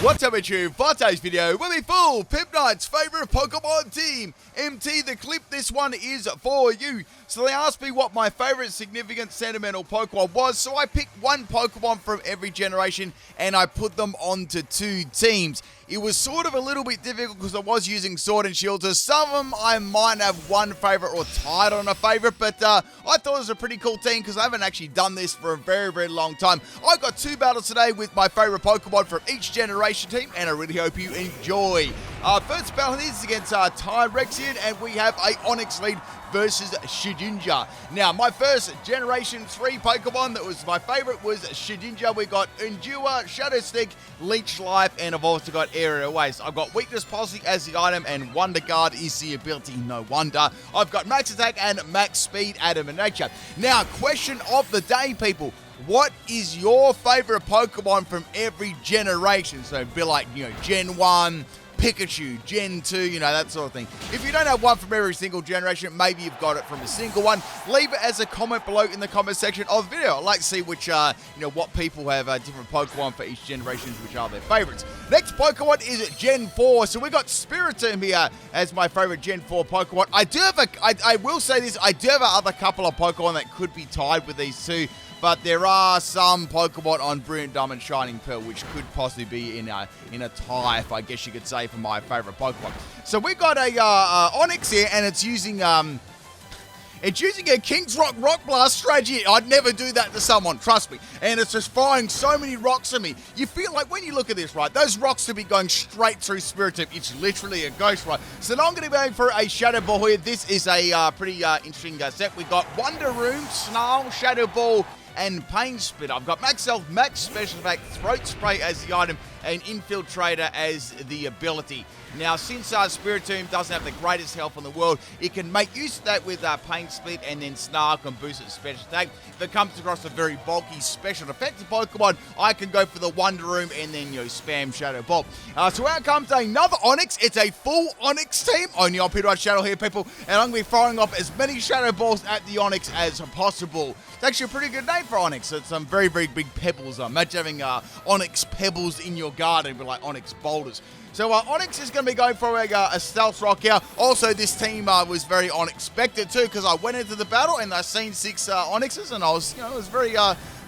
What's up, YouTube? For today's video, we'll be full Pimpnites' favorite Pokemon team. MT, the clip, this one is for you. So they asked me what my favorite significant sentimental Pokemon was, so I picked one Pokemon from every generation and I put them onto two teams. It was sort of a little bit difficult because I was using Sword and Shield, so some of them I might have one favorite or tied on a favorite, but I thought it was a pretty cool team because I haven't actually done this for a very, very long time. I got two battles today with my favorite Pokemon from each generation team, and I really hope you enjoy. First battle is against Tyrexian, and we have a Onix lead versus Shedinja. Now, my first Generation 3 Pokemon that was my favorite was Shedinja. We got Endure, Shadow Stick, Leech Life, and I've also got Aerial Waste. I've got Weakness Policy as the item, and Wonder Guard is the ability, no wonder. I've got Max Attack and Max Speed, Adamant Nature. Now, question of the day, people. What is your favorite Pokemon from every generation? So, be like, Gen 1, Pikachu, Gen 2, that sort of thing. If you don't have one from every single generation, maybe you've got it from a single one. Leave it as a comment below in the comment section of the video. I'd like to see which, what people have different Pokemon for each generation, which are their favorites. Next Pokemon is Gen 4. So we got Spiritomb here as my favorite Gen 4 Pokemon. I will say this, I do have other couple of Pokemon that could be tied with these two. But there are some Pokemon on Brilliant Diamond Shining Pearl which could possibly be in a tie, if I guess you could say, for my favorite Pokemon. So we got a Onix here, and it's using a King's Rock Blast strategy. I'd never do that to someone, trust me. And it's just firing so many rocks at me. You feel like when you look at this, right, those rocks to be going straight through Spiritomb. It's literally a ghost, right? So now I'm going to be going for a Shadow Ball here. This is a pretty interesting set. We got Wonder Room, Snarl, Shadow Ball, and Pain Spit. I've got Max Health, Max Special Attack, Throat Spray as the item, and Infiltrator as the ability. Now, since Spiritomb doesn't have the greatest health in the world, it can make use of that with Pain Split, and then Snarl can boost its special attack. If it comes across a very bulky special defensive Pokemon, I can go for the Wonder Room and then, spam Shadow Ball. So out comes another Onix. It's a full Onix team, only on Pimpnite Channel here, people, and I'm going to be firing off as many Shadow Balls at the Onix as possible. It's actually a pretty good name for Onix. It's some very, very big pebbles. Imagine having Onix pebbles in your garden, but like Onix boulders. So Onix is going to be going for a Stealth Rock here. Also, this team was very unexpected too, because I went into the battle and I seen 6 Onixes, and I was, it was very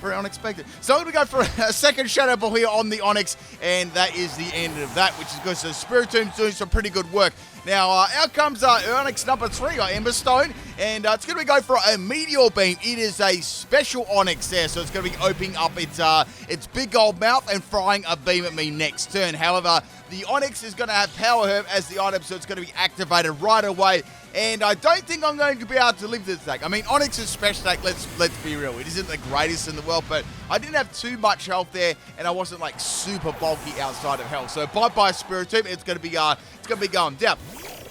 unexpected. So I'm going to go for a second Shadow Ball here on the Onix, and that is the end of that, which is good. So Spiritomb's doing some pretty good work. Now, out comes Onix number 3, Ember Stone, and it's going to be going for a Meteor Beam. It is a special Onix there, so it's going to be opening up its big old mouth and frying a beam at me next turn. However, the Onix is going to have Power Herb as the item, so it's going to be activated right away. And I don't think I'm going to be able to live this attack. I mean, Onix's special attack, let's be real, it isn't the greatest in the world, but I didn't have too much health there, and I wasn't like super bulky outside of health. So bye-bye Spiritomb, it's going to be going down.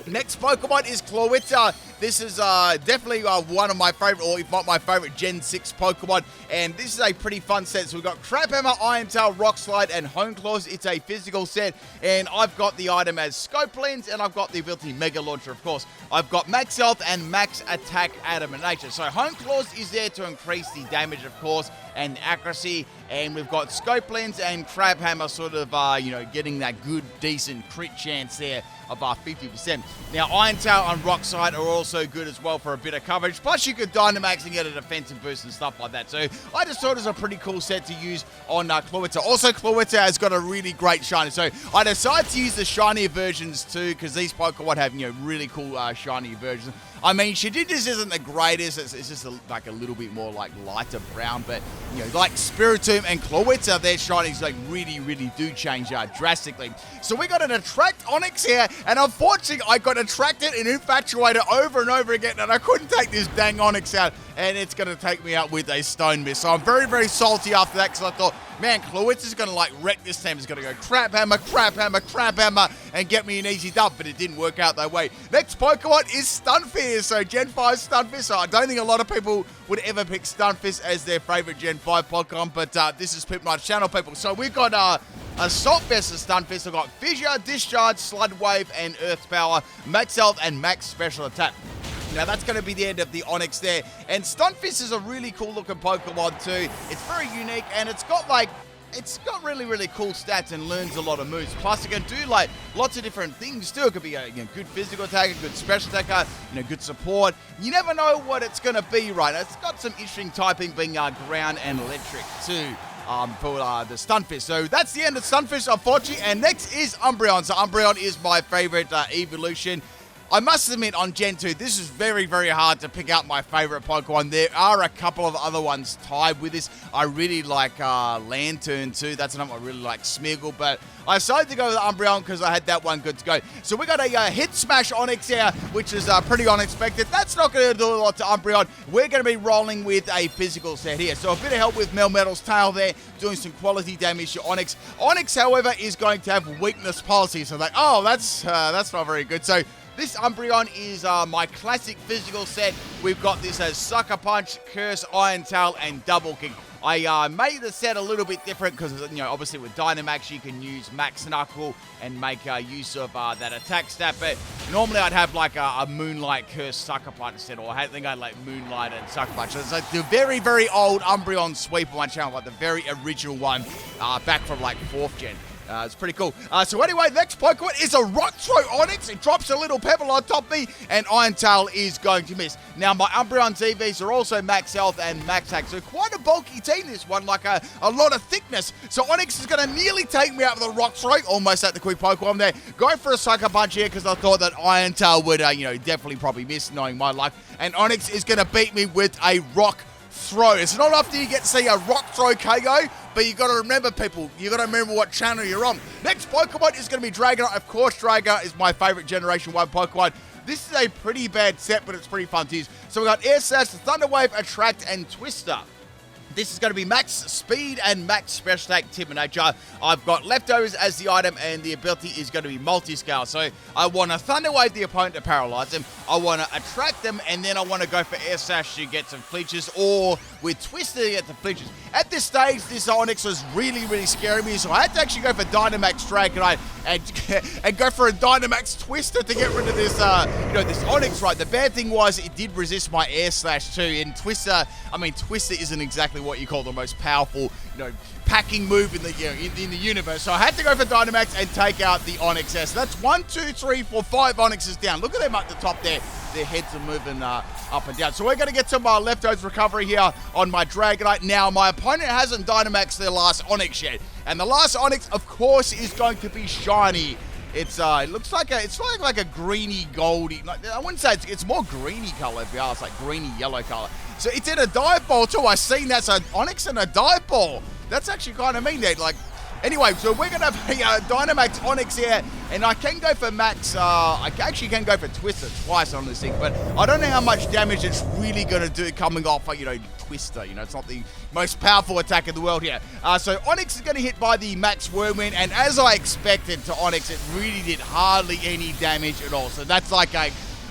Next Pokemon is Clawitzer. This is definitely one of my favorite, or if not my favorite, Gen 6 Pokemon. And this is a pretty fun set. So we've got Crab Hammer, Iron Tail, Rock Slide, and Hone Claws. It's a physical set. And I've got the item as Scope Lens, and I've got the ability Mega Launcher, of course. I've got Max Health and Max Attack, Adamant Nature. So Hone Claws is there to increase the damage, of course, and accuracy. And we've got Scope Lens and Crab Hammer sort of, getting that good, decent crit chance there of 50%. Now, Iron Tail and Rock Slide are also good as well for a bit of coverage. Plus, you could Dynamax and get a defensive boost and stuff like that. So, I just thought it was a pretty cool set to use on Clawitzer. Also, Clawitzer has got a really great shiny. So, I decided to use the shinier versions too, because these Pokemon have, really cool shiny versions. I mean, Shedinja's isn't the greatest. It's just like a little bit more like lighter brown, but like Spiritomb and Clawitzer, their shinies like really do change drastically. So we got an Attract Onix here, and unfortunately, I got attracted and infatuated over and over again, and I couldn't take this dang Onix out, and it's going to take me out with a Stone Mist. So I'm very salty after that, because I thought, man, Clawitzer's going to like wreck this team. It's going to go Crab Hammer, and get me an easy dub, but it didn't work out that way. Next Pokemon is Stunfisk. So Gen 5 Stunfisk. So I don't think a lot of people would ever pick Stunfisk as their favorite Gen 5 Pokemon, but this is Pimpnite Channel, people. So we've got Assault Vest Stunfisk. I've got Fissure, Discharge, Slud Wave, and Earth Power, Max Health, and Max Special Attack. Now, that's going to be the end of the Onix there. And Stunfisk is a really cool looking Pokemon too. It's very unique, and it's got like it's got really, really cool stats and learns a lot of moves. Plus, it can do like lots of different things too. It could be a good physical attacker, good special attacker, good support. You never know what it's going to be, right? It's got some interesting typing being ground and electric too. For the Stunfisk. So that's the end of Stunfisk, unfortunately. And next is Umbreon. So Umbreon is my favorite evolution. I must admit, on Gen 2, this is very, very hard to pick out my favorite Pokemon. There are a couple of other ones tied with this. I really like Lantern too. That's another one I really like, Smeargle. But I decided to go with Umbreon because I had that one good to go. So we got a Hit Smash Onix here, which is pretty unexpected. That's not going to do a lot to Umbreon. We're going to be rolling with a physical set here. So a bit of help with Melmetal's tail there, doing some quality damage to Onix. Onix, however, is going to have weakness policy. So like, oh, that's not very good. So this Umbreon is my classic physical set. We've got this as Sucker Punch, Curse, Iron Tail, and Double Kick. I made the set a little bit different because, obviously with Dynamax you can use Max Knuckle and make use of that attack stat. But normally I'd have like a Moonlight, Curse, Sucker Punch set, or I think I'd like Moonlight and Sucker Punch. So it's like the very, very old Umbreon sweep on my channel, like the very original one back from like 4th gen. It's pretty cool. So anyway, next Pokemon is a Rock Throw Onix. It drops a little pebble on top of me, and Iron Tail is going to miss. Now, my Umbreon TVs are also max health and max hack, so quite a bulky team, this one, like a lot of thickness. So Onix is going to nearly take me out with a Rock Throw, almost at the quick Pokemon there. Go for a Sucker Punch here, because I thought that Iron Tail would, definitely probably miss, knowing my luck. And Onix is going to beat me with a Rock Throw. It's not often you get to see a Rock Throw KO, but you got to remember, people, you got to remember what channel you're on. Next Pokemon is going to be Dragonite. Of course, Dragonite is my favorite Generation 1 Pokemon. This is a pretty bad set, but it's pretty fun to use. So we got Air Slash, Thunder Wave, Attract, and Twister. This is going to be max speed and max special attack type of nature. I've got leftovers as the item, and the ability is going to be multi-scale. So I want to Thunder Wave the opponent to paralyze them. I want to attract them, and then I want to go for Air Slash to get some flinches, or with Twister to get the flinches. At this stage, this Onix was really, really scaring me, so I had to actually go for Dynamax Dragonite and go for a Dynamax Twister to get rid of this, this Onix, right? The bad thing was it did resist my Air Slash too, and Twister isn't exactly what you call the most powerful, packing move in the universe. So I had to go for Dynamax and take out the Onix S. That's 1, 2, 3, 4, 5 Onixes down. Look at them at the top there. Their heads are moving up and down. So we're going to get some leftovers recovery here on my Dragonite. Now, my opponent hasn't Dynamaxed their last Onix yet. And the last Onix, of course, is going to be shiny. It looks like a greeny goldy. I wouldn't say it's more greeny color, to be honest, like greeny yellow color. So it's in a dive ball too. I've seen that. So Onix in a dive ball. That's actually kind of mean there. Anyway, so we're going to have a Dynamax Onix here, and I can go for max, I actually can go for Twister twice on this thing, but I don't know how much damage it's really going to do coming off, Twister, it's not the most powerful attack in the world here. So Onix is going to hit by the max Whirlwind, and as I expected to Onix, it really did hardly any damage at all. So that's like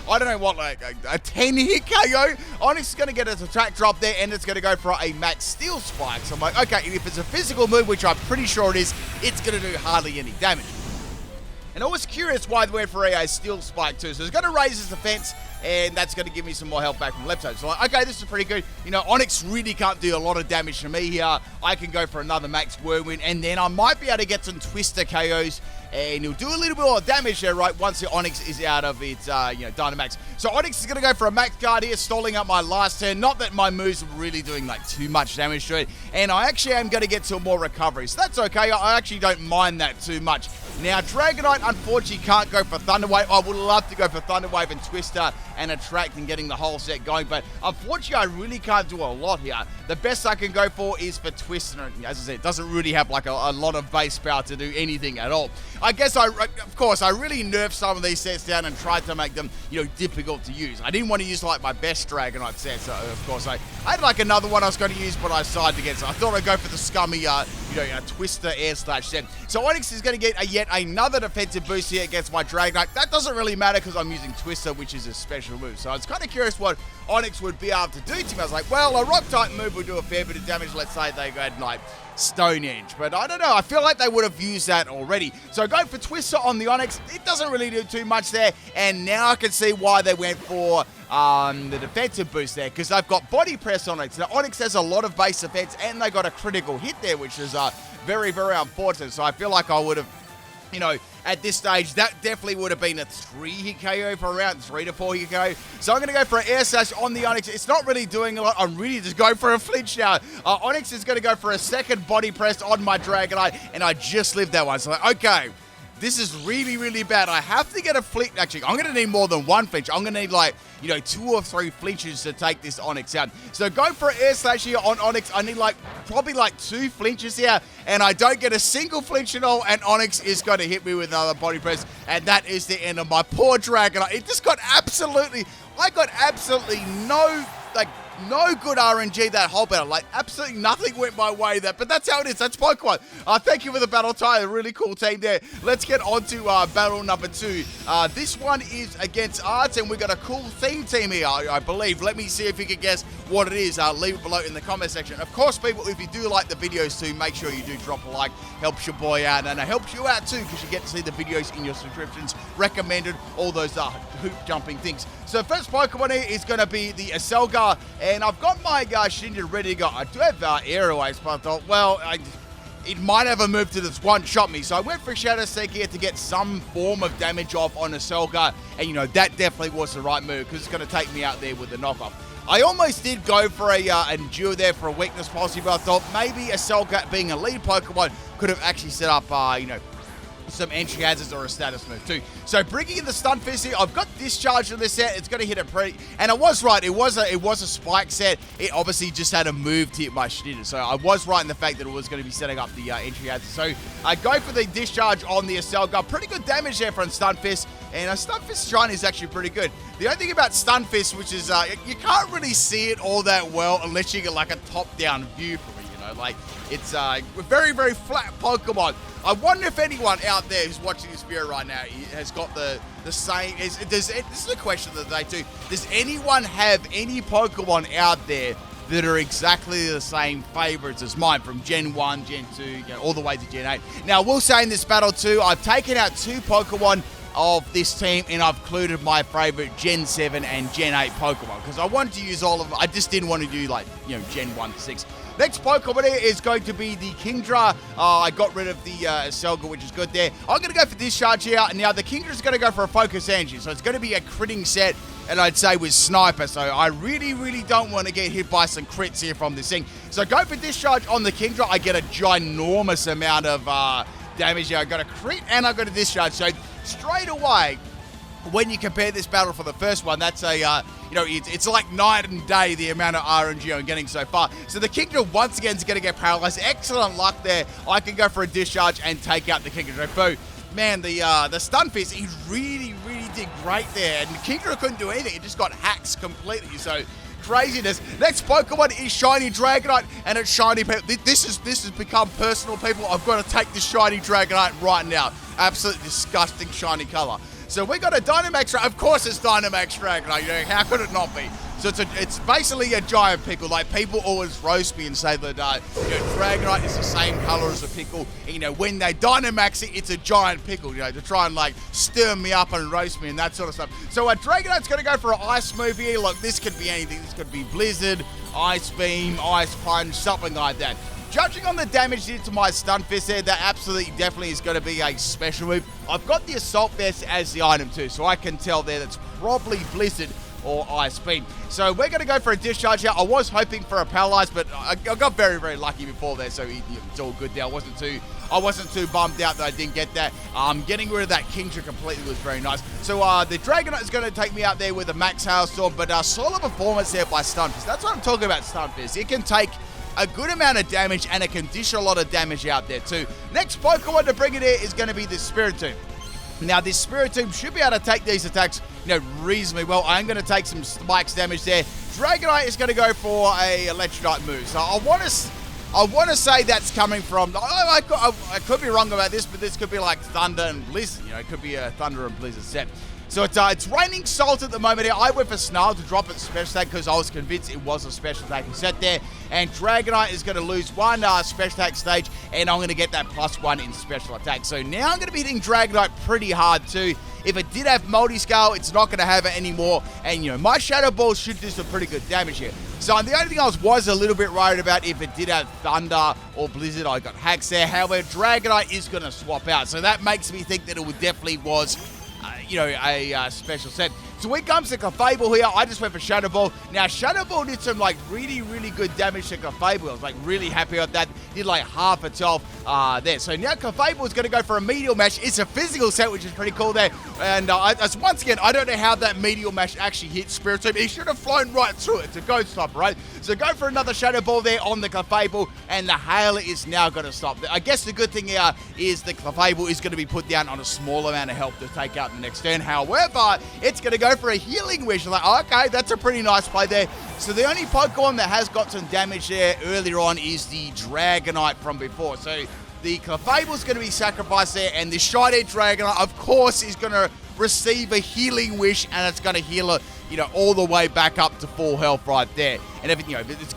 I don't know what, like a 10 hit KO. Onix is going to get its attack drop there, and it's going to go for a max Steel Spike. So I'm like, okay, if it's a physical move, which I'm pretty sure it is, it's going to do hardly any damage. And I was curious why they went for a Steel Spike too. So it's going to raise its defense, and that's going to give me some more health back from left side. So like, okay, this is pretty good. Onix really can't do a lot of damage to me here. I can go for another max Whirlwind, and then I might be able to get some Twister KOs, and he'll do a little bit more damage there, right, once the Onix is out of its, Dynamax. So Onix is going to go for a max guard here, stalling up my last turn. Not that my moves are really doing, too much damage to it. And I actually am going to get some more recovery. So that's okay. I actually don't mind that too much. Now, Dragonite, unfortunately, can't go for Thunder Wave. I would love to go for Thunder Wave and Twister and Attract and getting the whole set going. But unfortunately, I really can't do a lot here. The best I can go for is for Twister. And as I said, it doesn't really have, a lot of base power to do anything at all. I guess of course, I really nerfed some of these sets down and tried to make them, difficult to use. I didn't want to use, my best Dragonite set, so, of course, I had, another one I was going to use, but I decided against it. I thought I'd go for the scummy, Twister Air Slash set. So Onix is going to get yet another defensive boost here against my Dragonite. That doesn't really matter because I'm using Twister, which is a special move. So I was kind of curious what Onix would be able to do to me. I was like, well, a Rock-type move would do a fair bit of damage. Let's say they go ahead Stone Edge, but I don't know. I feel like they would have used that already. So going for Twister on the Onix, it doesn't really do too much there, and now I can see why they went for the defensive boost there, because they've got body press on Onyx. Now, Onyx has a lot of base defense, and they got a critical hit there, which is very, very unfortunate. So I feel like I would have, at this stage, that definitely would have been a 3-hit KO for around 3 to 4 hit KO. So I'm going to go for an air slash on the Onyx. It's not really doing a lot. I'm really just going for a flinch now. Onyx is going to go for a second body press on my Dragonite, and I just lived that one. So, okay, this is really, really bad. I have to get a flinch. Actually, I'm going to need more than one flinch. I'm going to need 2 or 3 flinches to take this Onyx out. So go for an air slash here on Onyx. I need probably 2 flinches here, and I don't get a single flinch at all, and Onyx is going to hit me with another body press, and that is the end of my poor Dragonite. It just got absolutely no good RNG that whole battle. Absolutely nothing went my way but that's how it is. That's Pokemon. Thank you for the battle, Ty. A really cool team there. Let's get on to battle number 2. This one is against Arzt, and we got a cool theme team here, I believe. Let me see if you can guess what it is. Leave it below in the comment section. Of course, people, if you do like the videos too, make sure you do drop a like. Helps your boy out, and it helps you out too, because you get to see the videos in your subscriptions, recommended, all those hoop jumping things. So first Pokemon here is going to be the Aselgar, and I've got my Shinja ready to go. I do have Airways, but I thought, well, it might have a move to this one-shot me. So I went for Shadow Seek here to get some form of damage off on Aselgar, and that definitely was the right move, because it's going to take me out there with the knockoff. I almost did go for a Endure there for a weakness policy, but I thought maybe Aselgar, being a lead Pokemon, could have actually set up, some entry hazards or a status move too. So bringing in the Stunfisk here, I've got Discharge on this set. It's going to hit a pretty, and I was right. It was a spike set. It obviously just had a move to hit my Shinja. So I was right in the fact that it was going to be setting up the entry hazard. So I go for the Discharge on the Aselgar. Pretty good damage there from Stunfisk, and a Stunfisk shiny is actually pretty good. The only thing about Stunfisk, which is you can't really see it all that well unless you get a top-down view from it. It's a very, very flat Pokemon. I wonder if anyone out there who's watching this video right now has got the same. This is a question of the day too. Does anyone have any Pokemon out there that are exactly the same favorites as mine, from Gen 1, Gen 2, all the way to Gen 8? Now, we'll say in this battle too, I've taken out 2 Pokemon of this team, and I've included my favorite Gen 7 and Gen 8 Pokemon, because I wanted to use all of them. I just didn't want to do Gen 1 to 6. Next Pokemon here is going to be the Kingdra. I got rid of the Aselgar, which is good there. I'm going to go for Discharge here. Now, the Kingdra is going to go for a Focus Energy, so it's going to be a critting set, and I'd say with Sniper, so I really, really don't want to get hit by some crits here from this thing. So go for Discharge on the Kingdra. I get a ginormous amount of damage here. I got a crit, and I got a Discharge, so straight away, when you compare this battle for the first one, that's a, it's like night and day, the amount of RNG I'm getting so far. So the Kingdra once again is going to get paralyzed. Excellent luck there. I can go for a Discharge and take out the Kingdra. So, man, the Stunfisk, he really, really did great there. And the Kingdra couldn't do anything. It just got hacked completely. So, craziness. Next Pokemon is Shiny Dragonite, and it's Shiny. This has become personal, people. I've got to take this Shiny Dragonite right now. Absolutely disgusting shiny color. So we got a Dynamax. Of course, it's Dynamax Dragonite. How could it not be? So it's basically a giant pickle. People always roast me and say that Dragonite is the same color as a pickle. When they Dynamax it, it's a giant pickle. To try and stir me up and roast me and that sort of stuff. So Dragonite's going to go for an Ice move here. This could be anything. This could be Blizzard, Ice Beam, Ice Punch, something like that. Judging on the damage did to my Stunfisk there, that absolutely definitely is going to be a special move. I've got the Assault Vest as the item too, so I can tell there that's probably Blizzard or Ice Beam. So we're going to go for a Discharge here. I was hoping for a Paralyze, but I got very, very lucky before there, so it's all good there. I wasn't too bummed out that I didn't get that. Getting rid of that Kingdra completely was very nice. So the Dragonite is going to take me out there with a Max Hailstorm, but solid performance there by Stunfisk. That's what I'm talking about, Stunfisk. It can take a good amount of damage, and it can dish a lot of damage out there too. Next Pokemon to bring it here is going to be the Spiritomb. Now, this Spiritomb should be able to take these attacks, reasonably well. I'm going to take some spikes damage there. Dragonite is going to go for a Electrolyte move. So I want to say that's coming from. I could be wrong about this, but this could be like Thunder and Blizzard. It could be a Thunder and Blizzard set. So it's raining salt at the moment here. I went for Snarl to drop its special attack because I was convinced it was a special attacking set there. And Dragonite is going to lose one special attack stage, and I'm going to get that +1 in special attack. So now I'm going to be hitting Dragonite pretty hard too. If it did have multi-scale, it's not going to have it anymore. And, my Shadow Ball should do some pretty good damage here. So the only thing I was a little bit worried about if it did have Thunder or Blizzard. I got hacks there. However, Dragonite is going to swap out. So that makes me think that it definitely was, a special set. So when it comes to Clefable here, I just went for Shadow Ball. Now, Shadow Ball did some, really, really good damage to Clefable. I was, really happy with that. Did, half its health there. So now Clefable is going to go for a Meteor Mash. It's a physical set, which is pretty cool there. And once again, I don't know how that Meteor Mash actually hit Spiritomb. He should have flown right through it. It's a Ghost type, right? So go for another Shadow Ball there on the Clefable, and the Hailer is now going to stop. I guess the good thing here is the Clefable is going to be put down on a small amount of health to take out the next turn. However, it's going to go for a Healing Wish. Okay, that's a pretty nice play there. So the only Pokemon that has got some damage there earlier on is the Dragonite from before. So the Clefable's going to be sacrificed there, and the Shiny Dragonite, of course, is going to receive a Healing Wish, and it's going to heal it, all the way back up to full health right there. And if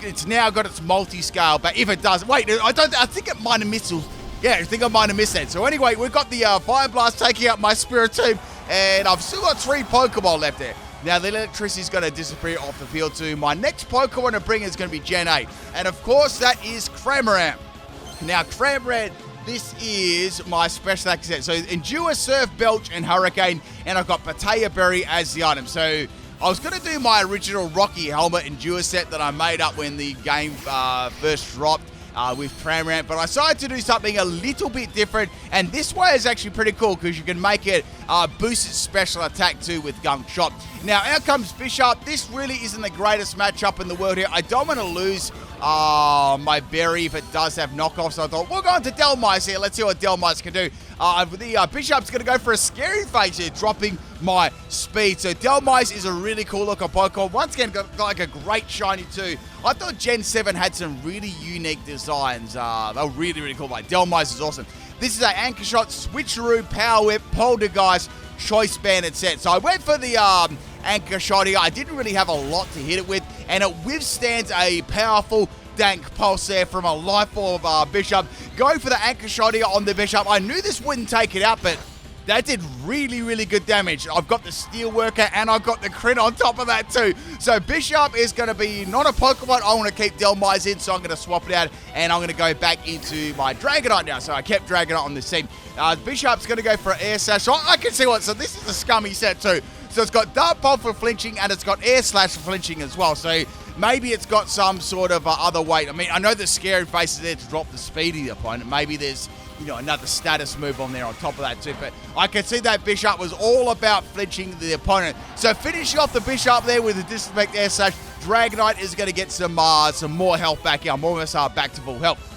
it's now got its multi-scale, but if it does, wait, I think it might have missed. Yeah, I think I might have missed that. So anyway, we've got the Fire Blast taking out my Spiritomb, and I've still got 3 Pokemon left there. Now, the electricity is going to disappear off the field too. My next Pokemon to bring is going to be Gen 8. And of course, that is Cramorant. Now, Cramorant, this is my special attack set. So, Endure, Surf, Belch, and Hurricane. And I've got Patea Berry as the item. So, I was going to do my original Rocky Helmet Endure set that I made up when the game first dropped. With Cramorant, but I decided to do something a little bit different, and this way is actually pretty cool because you can make it boost its special attack too with Gunk Shot. Now, out comes Bishop. This really isn't the greatest matchup in the world here. I don't want to lose my Berry if it does have knockoffs, so I thought we'll go on to Delmice here. Let's see what Delmice can do. The Bishop's going to go for a Scary Face here, dropping my speed. So Delmice is a really cool looking Pokemon. Once again, got a great shiny too. I thought Gen 7 had some really unique designs. They were really, really cool. Delmice is awesome. This is an Anchor Shot, Switcheroo, Power Whip, Poltergeist, Choice Banded set. So I went for the Anchor Shot here. I didn't really have a lot to hit it with, and it withstands a powerful Dank Pulse there from a Life Orb Bishop. Going for the Anchor Shot here on the Bishop. I knew this wouldn't take it out, but that did really, really good damage. I've got the Steelworker and I've got the crit on top of that too. So Bishop is going to be not a Pokemon. I want to keep Delmice in, so I'm going to swap it out and I'm going to go back into my Dragonite now. So I kept Dragonite on this team. Bishop's going to go for Air Slash. So I can see what. So this is a scummy set too. So it's got Dark Pulse for flinching and it's got Air Slash for flinching as well. So maybe it's got some sort of other weight. I mean, I know the Scary Face is there to drop the speed of the opponent. Maybe there's another status move on there on top of that too. But I can see that Bishop was all about flinching the opponent. So finishing off the Bishop there with a Disrespect Air Slash, Dragonite is going to get some more health back here. I'm almost back to full health.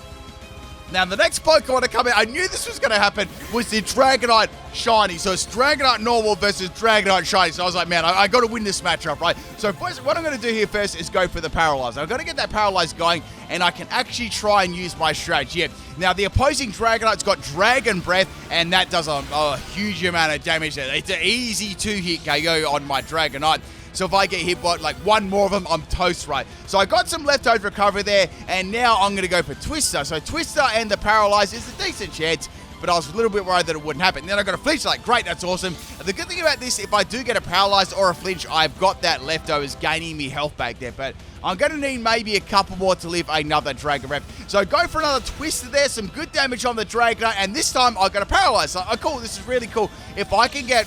Now, the next Pokemon to come in, I knew this was going to happen, was the Dragonite Shiny. So it's Dragonite Normal versus Dragonite Shiny. So I was like, man, I got to win this matchup, right? So first, what I'm going to do here first is go for the Paralyze. I've got to get that Paralyze going, and I can actually try and use my strategy. Yeah. Now, the opposing Dragonite's got Dragon Breath, and that does a huge amount of damage there. It's an easy 2-hit KO on my Dragonite. So if I get hit by one more of them, I'm toast, right? So I got some leftover recovery there, and now I'm going to go for Twister. So Twister and the Paralyze is a decent chance, but I was a little bit worried that it wouldn't happen. And then I got a flinch, great, that's awesome. The good thing about this, if I do get a Paralyze or a flinch, I've got that leftovers gaining me health back there. But I'm going to need maybe a couple more to live another Dragon Breath. So go for another Twister there, some good damage on the Dragonite, and this time I got a Paralyze. So cool, this is really cool. If I can get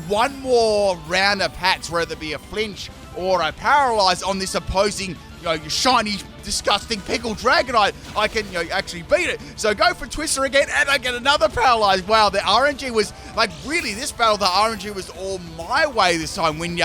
one more round of hacks, whether it be a flinch or a Paralyze on this opposing, shiny, disgusting pickled Dragonite, I can, actually beat it. So go for Twister again, and I get another Paralyze. Wow, the RNG was, really, this battle, the RNG was all my way this time when,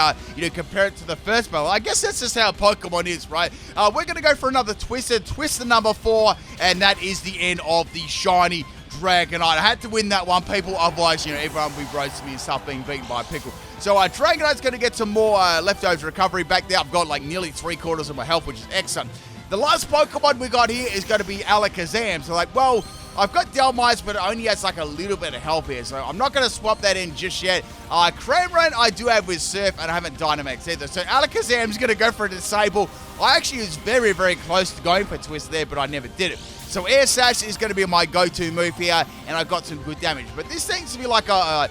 compare it to the first battle. I guess that's just how Pokemon is, right? We're going to go for another Twister, Twister number 4, and that is the end of the shiny Dragonite. I had to win that one, people. Otherwise, everyone will be roasting me and stuff being beaten by a pickle. So Dragonite's going to get some more leftovers recovery back there. I've got nearly 3/4 of my health, which is excellent. The last Pokemon we got here is going to be Alakazam. So well, I've got Delmice, but it only has a little bit of health here. So I'm not going to swap that in just yet. Cramorant I do have with Surf, and I haven't Dynamax either. So Alakazam's going to go for a Disable I actually was very, very close to going for Twist there, but I never did it. So Air Sash is going to be my go-to move here, and I got some good damage. But this seems to be like a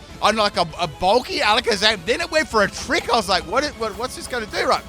bulky Alakazam. Then it went for a trick. I was like, what's this going to do, right?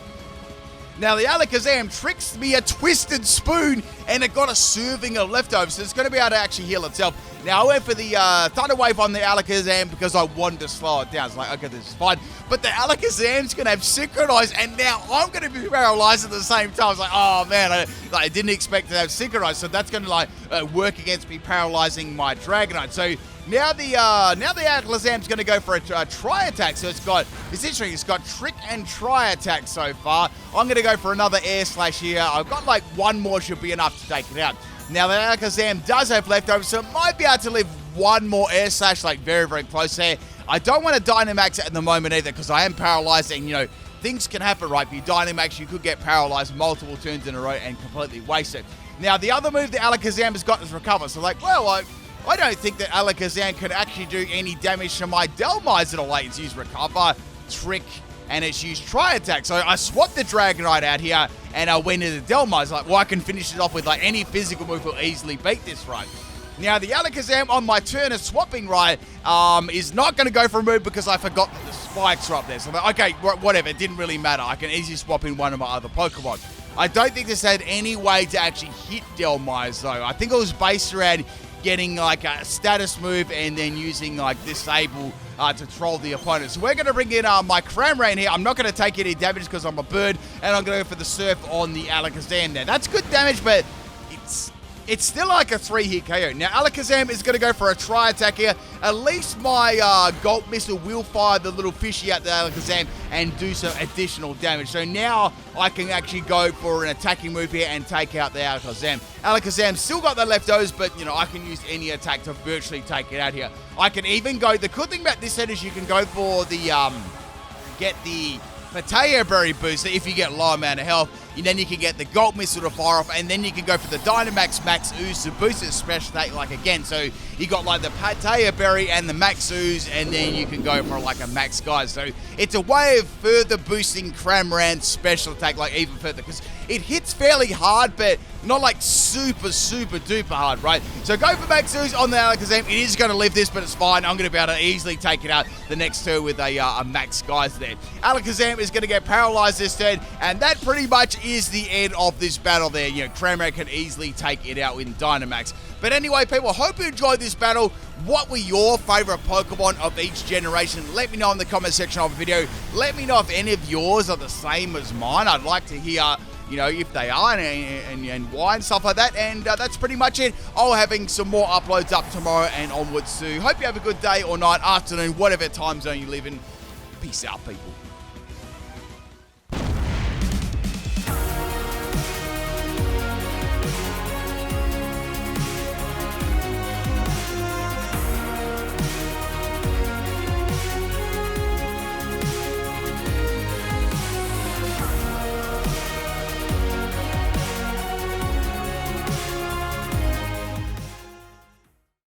Now, the Alakazam tricks me a Twisted Spoon, and it got a serving of leftovers, so it's going to be able to actually heal itself. Now, I went for the Thunder Wave on the Alakazam because I wanted to slow it down. It's like, okay, this is fine. But the Alakazam's going to have Synchronize, and now I'm going to be paralyzed at the same time. I was like, oh, man, I didn't expect to have Synchronize, so that's going to work against me paralyzing my Dragonite. So now the Alakazam's going to go for a Tri-Attack. So it's interesting, it's got Trick and Tri-Attack so far. I'm going to go for another Air Slash here. I've got like one more should be enough to take it out. Now the Alakazam does have leftovers, so it might be able to live one more Air Slash, like very, very close there. I don't want to Dynamax at the moment either because I am paralyzed and, things can happen, right? If you Dynamax, you could get paralyzed multiple turns in a row and completely waste it. Now, the other move the Alakazam has got is Recover. So, I don't think that Alakazam could actually do any damage to my Dhelmise at all. It's used Recover, Trick, and it's used Tri-Attack. So I swapped the Dragonite out here, and I went into the Dhelmise. I can finish it off with, any physical move will easily beat this, right? Now, the Alakazam on my turn of swapping, right, is not going to go for a move because I forgot that the spikes are up there. So, okay, whatever. It didn't really matter. I can easily swap in one of my other Pokemon. I don't think this had any way to actually hit Dhelmise, though. I think it was based around getting a status move and then using Disable to troll the opponent. So we're going to bring in my Cramorant here. I'm not going to take any damage because I'm a bird, and I'm going to go for the Surf on the Alakazam there. That's good damage, but it's still like a 3-hit KO. Now, Alakazam is going to go for a Tri-Attack here. At least my Gulp Missile will fire the little fishy at the Alakazam and do some additional damage. So now I can actually go for an attacking move here and take out the Alakazam. Alakazam still got the leftovers, but, I can use any attack to virtually take it out here. I can even go... The good thing about this set is you can go for the... get the Potato Berry booster if you get low amount of health, and then you can get the Gulp Missile to fire off, and then you can go for the Dynamax Max Ooze to boost its special attack again. So you got the Potato Berry and the Max Ooze, and then you can go for a Max Guys. So it's a way of further boosting Cramorant's special attack even further, because it hits fairly hard, but not super, super duper hard, right? So go for Max Ooze on the Alakazam. It is going to live this, but it's fine. I'm going to be able to easily take it out the next turn with a Max Guys there. Alakazam is going to get paralyzed this turn, and that pretty much is the end of this battle there. Cramorant can easily take it out in Dynamax. But anyway, people, hope you enjoyed this battle. What were your favorite Pokemon of each generation? Let me know in the comment section of the video. Let me know if any of yours are the same as mine. I'd like to hear, if they are and why and stuff like that. And that's pretty much it. I'll having some more uploads up tomorrow and onwards too. Hope you have a good day or night, afternoon, whatever time zone you live in. Peace out, people.